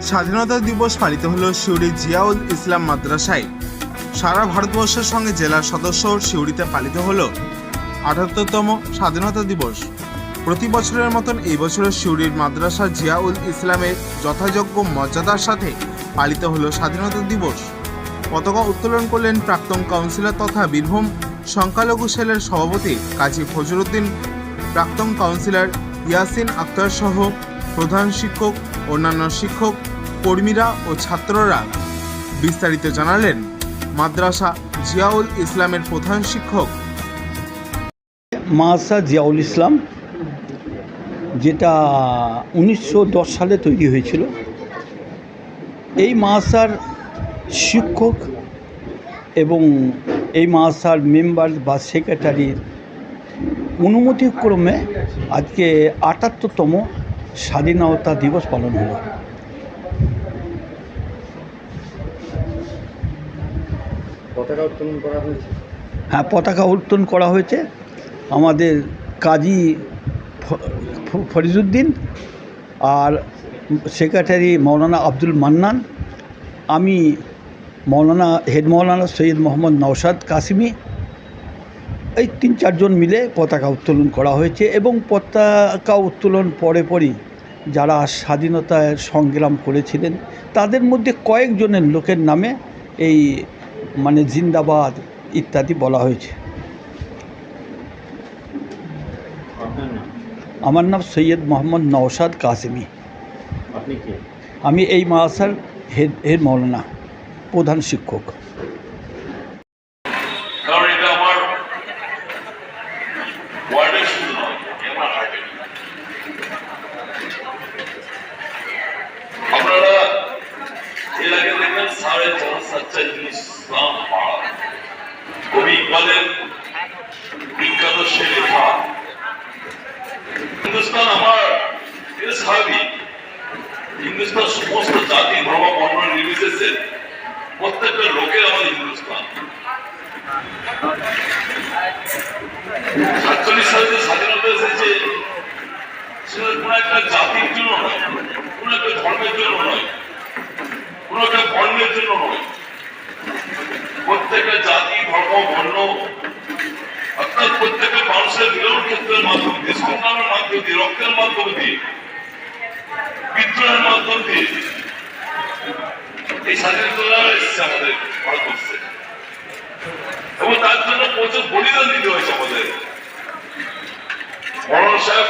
স্বাধীনতা দিবস পালিত হলো সিউড়ি জিয়াউল ইসলাম মাদ্রাসায়। সারা ভারতবর্ষের সঙ্গে জেলার সদস্য সিউড়িতে পালিত হলো ৭৮তম স্বাধীনতা দিবস। প্রতি বছরের মতন এই বছর সিউড়ির মাদ্রাসা জিয়াউল ইসলামের যথাযোগ্য মর্যাদার সাথে পালিত হলো স্বাধীনতা দিবস। পতাকা উত্তোলন করলেন প্রাক্তন কাউন্সিলর তথা বীরভূম সংখ্যালঘু সেলের সভাপতি কাজী ফজরুদ্দিন, প্রাক্তন কাউন্সিলর ইয়াসিন আক্তার সহ প্রধান শিক্ষক, অন্যান্য শিক্ষক, কর্মীরা ও ছাত্ররা। বিস্তারিত জানালেন মাদ্রাসা জিয়াউল ইসলামের প্রধান শিক্ষক। মাদ্রাসা জিয়াউল ইসলাম যেটা 1910 সালে তৈরি হয়েছিল, এই মাদ্রাসার শিক্ষক এবং এই মাদ্রাসার মেম্বার বা সেক্রেটারির অনুমতিক্রমে আজকে ৭৮তম স্বাধীনতা দিবস পালন হলো। পতাকা উত্তোলন করা হয়েছে। হ্যাঁ, পতাকা উত্তোলন করা হয়েছে। আমাদের কাজী ফরিজউদ্দিন আর সেক্রেটারি মৌলানা আব্দুল মান্নান, আমি হেড মৌলানা সৈয়দ মোহাম্মদ নওশাদ কাসিমি, এই ৩-৪ জন মিলে পতাকা উত্তোলন করা হয়েছে। এবং পতাকা উত্তোলন পরই যারা স্বাধীনতায় সংগ্রাম করেছিলেন তাদের মধ্যে কয়েকজনের লোকের নামে এই জিন্দাবাদ ইত্যাদি বলা হয়েছে। আমার নাম সৈয়দ মোহাম্মদ নওশাদ কাসিমি। আপনি কে? আমি এই মাদ্রাসার হেড মৌলানা, প্রধান শিক্ষক। কারণ এটা আমার ওয়ার্ডের শুধু নয়, আমার হার্টে। আপনারা এর আগে দেখবেন সাড়ে চার সাচ্চা ইসলাম পাড়া, কবি ইকবালের বিখ্যাত সে লেখা, হিন্দুস্তান আমার, এটা স্বাভাবিক। হিন্দুস্তান সমস্ত জাতি ধর্ম বর্ণ নির্বিশেষে প্রত্যেকটা লোকের আমাদের হিন্দুস্তান। ৪৭ সালে যে স্বাধীনতা এসেছে সেটা কোনো একটা জাতির জন্য নয়, কোনো একটা ধর্মের জন্য নয়, কোনো একটা বর্ণের জন্য নয়। প্রত্যেকটা জাতি ধর্ম বর্ণ অর্থাৎ প্রত্যেকটা মানুষের মিলন ক্ষেত্রের মাধ্যম দিয়ে, সংগ্রামের মাধ্যম দিয়ে, রক্তের মাধ্যম দিয়ে, বিদ্রোহের মাধ্যম দিয়ে এই স্বাধীনতা এসেছে আমাদের ভারতবর্ষে। এবং তার জন্য প্রচুর বলিদান দিতে হয়েছে আমাদের। মৌলানা সাহেব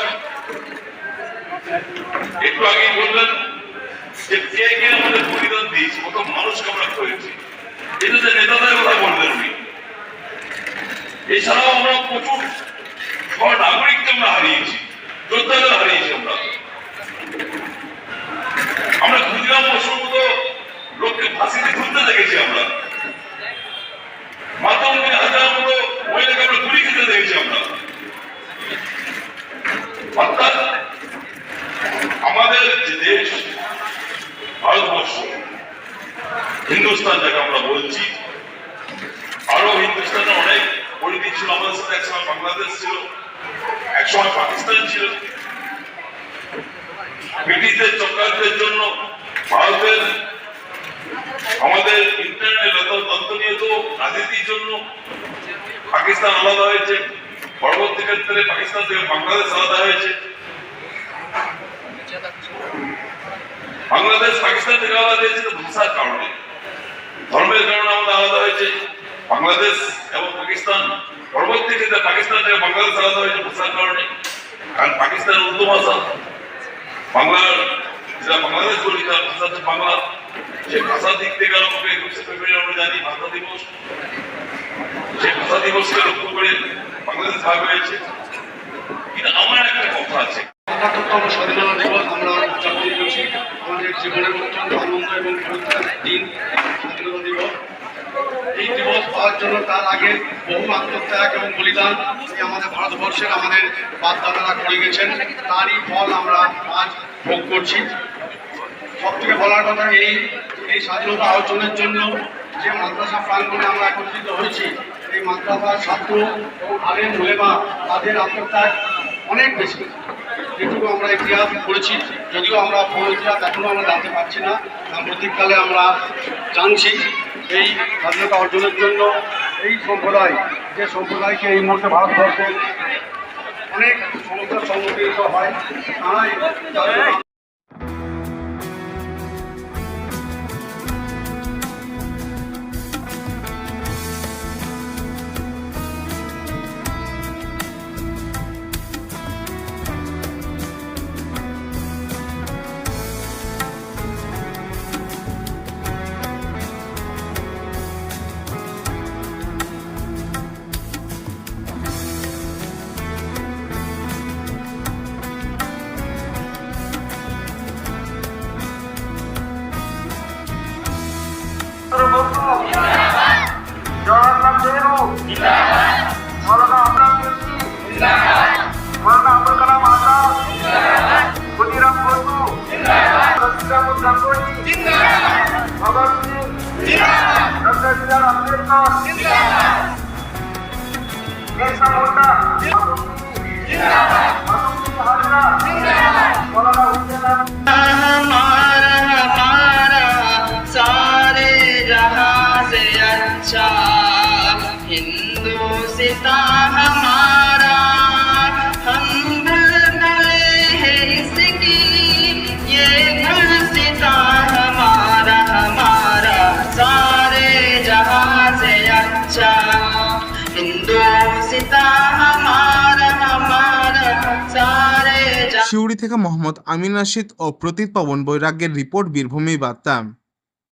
একটু আগেই বললেন যে কে কে আমাদের বলিদান দিয়েছি, কত মানুষকে আমরা করেছি। এটা যে নেতাদের কথা বললেন উনি। এছাড়াও আমরা প্রচুর নাগরিককে আমরা হারিয়েছি, যোদ্ধাদের হারিয়েছি। আমরা ক্ষুদিরাম বসুর মতো লোককে ফাঁসিতে ঝুলতে দেখেছি, আমরা মাতঙ্গী হাজার মতো মহিলাকে আমরা গুলি খেতে দেখেছি। আমরা অর্থাৎ আমাদের যে দেশ ভারতবর্ষ, হিন্দুস্তান যাকে আমরা বলছি, আরো হিন্দুস্তানে অনেক পরিধি ছিল। আমাদের সাথে একসময় বাংলাদেশ ছিল, একসময় পাকিস্তান ছিল। ব্রিটিশদের চক্রান্তের জন্য ভারতের আমাদের ইন্টারনাল অন্তর্নিহিত রাজনীতির জন্য পাকিস্তান আলাদা হয়েছে। পরবর্তী ক্ষেত্রে পাকিস্তান থেকে বাংলাদেশ আলাদা হয়েছে। বাংলাদেশ পাকিস্তান থেকে আলাদা হয়েছে ভাষার কারণে, ধর্মের কারণে আমাদের আলাদা হয়েছে। বাংলাদেশ এবং পাকিস্তান পরবর্তী ক্ষেত্রে পাকিস্তান থেকে বাংলাদেশ আলাদা হয়েছে ভাষার কারণে। কারণ পাকিস্তানের উর্দু ভাষা, বাংলার যেটা বাংলাদেশ বলি তার ভাষা হচ্ছে বাংলা। সেই ভাষা দিক থেকে আমাকে 21শে ফেব্রুয়ারি আমরা জানি ভাষা দিবস। সেই ভাষা দিবসকে লক্ষ্য করে বাংলাদেশ ভাগ হয়েছে। কিন্তু আমার একটা কথা আছে, ৭৮তম স্বাধীনতা দিবস আমরা উদযাপন করছি। আমাদের জীবনের অত্যন্ত আনন্দ এবং গুরুত্বের দিন স্বাধীনতা দিবস। এই দিবস পাওয়ার জন্য তার আগে বহু আত্মত্যাগ এবং বলিদান আমাদের ভারতবর্ষের আমাদের বাপ-দাদারা করে গেছেন, তারই ফল আমরা আজ ভোগ করছি। সব থেকে বলার কথা, এই স্বাধীনতা অর্জনের জন্য যে মাদ্রাসা প্রাঙ্গণে আমরা একত্রিত হয়েছি, এই মাদ্রাসার ছাত্র এবং আলেম উলেমা তাদের আত্মত্যাগ অনেক বেশি। যেটুকু আমরা ইতিহাস পড়েছি, যদিও আমরা পুরো ইতিহাস এখনও আমরা জানতে পারছি না, সাম্প্রতিককালে আমরা জানছি এই স্বাধীনতা অর্জনের জন্য এই সম্প্রদায়, যে সম্প্রদায়কে এই মুহূর্তে ভারতবর্ষে অনেক সমস্যার সম্মুখীন হয়, তারাই তাদের জওয়াহরলাল নেহরু মৌলানা আবরাম মির্চি মৌলানা আবুল কালাম আজাদ ক্ষুদিরাম বসু সত্যিকামুল গাঙ্গুলি ভগৎ সিং ডক্টর বি আর আম্বেদকর বিরসা মুন্ডা হাজরা মৌলানা হুসেন हमारा हमारा सारे जहां से अच्छा हिंदुस्तान हमारा, हम बुलबुलें हैं इसकी, ये गुलसितान हमारा हमारा सारे जहां से अच्छा हिंदुस्तान हमारा हमारा सारे সিউড়ি থেকে মোহাম্মদ আমিন রাশিদ ও প্রতীক পবন বৈরাগ্যের রিপোর্ট, বীরভূমি বার্তা।